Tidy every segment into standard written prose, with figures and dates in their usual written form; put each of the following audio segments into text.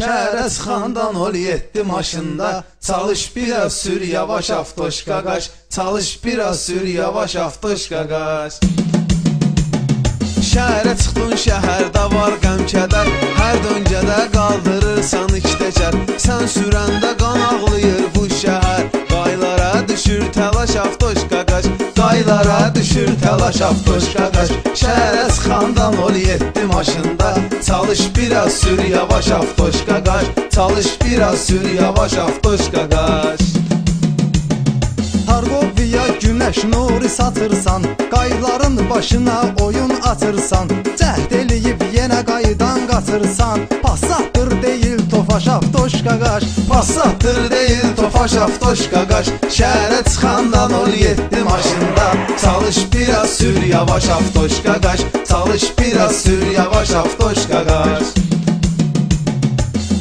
Şəhərə çıxandan ol 7 maşında, çalış biraz sür yavaş avtoşka qaş, çalış biraz sür yavaş avtoşka qaş. Şəhərə çıxdın şəhərdə var qəm-kədər, hər döngədə qaldırırsan iki təkər. Sən sürəndə qan ağlayır bu şəhər, qaylara düşür təlaş avtoşka qaş, qaylara düşür təlaş avtoşka qaş. Şəhərə çıxandan ol 7 maşında, çalış biraz sür yavaş avtoşka qaş, çalış biraz sür yavaş avtoşka qaş. Targoviya günəş nuri satırsan, qayların başına oyun atırsan, cəhd eləyib yenə qaydan qatırsan. Passatdır deyil Tofaş avtoşka qaş, Passatdır deyil Tofaş avtoşka qaş. Şəhərə çıxandan ol 7 maşında, çalış biraz sür yavaş avtoşka qaş, çalış biraz sür yavaş avtoşka qaş.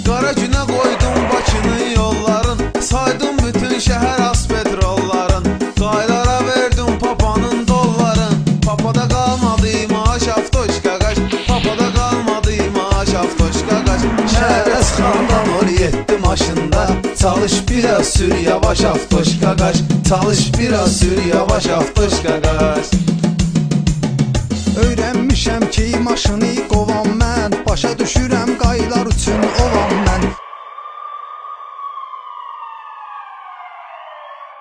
Qara günə qoydum Bakının yolların, saydım bütün şəhər aspetrolların, qaylara verdim papanın dolların. Papada qalmadı maaş avtoşka qaş, papada qalmadı maaş avtoşka qaş. Şəhərə çıxandan ol 7 maşında, çalış biraz sür yavaş avtoşka qaş, çalış biraz sür yavaş avtoşka qaş. öyrənmişəm ki maşını qovam mən, başa düşürəm qaylar üçün ovam mən.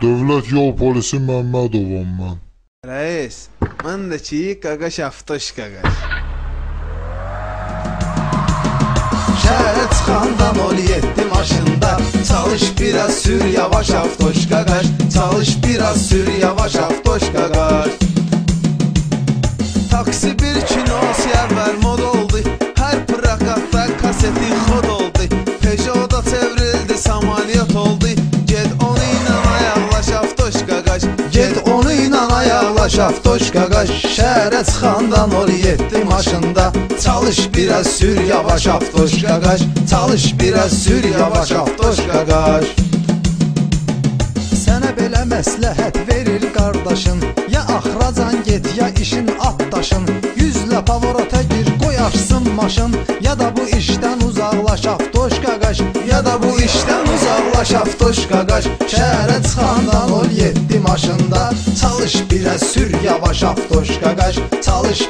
Dövlət yol polisi Məmmədovam mən. Rəis, mən də ki qaqaş avtoşka qaş. Şəhərə çıxandan ol 7 maşında, çalış biraz sür yavaş avtoşka qaş, çalış biraz sür yavaş avtoşka qaş. Taksi bir kinosi əvvəl mod oldu, hər prakatda kaseti xod oldu, Peugeot'da çevrildi samalyot oldu, ged onu ilə ayaqlaş avtoşka qaş, ged onu ilə ayaqlaş avtoşka qaş. Şəhərə çıxandan ol 7 maşında, çalış biraz sür yavaş avtoşka qaş, çalış biraz sür yavaş avtoşka qaş. Sənə belə məsləhət verir qardaşın, ya axracan get ya işin atdaşın. 100-lə pavorota gir qoy açsın maşın, ya da bu işdən uzaqlaş avtoşka qaş, Ya da bu işdən uzaqlaş avtoşka qaş. Şəhərə çıxandan ol 7 maşında, çalış biraz sür yavaş avtoşka qaş, çalış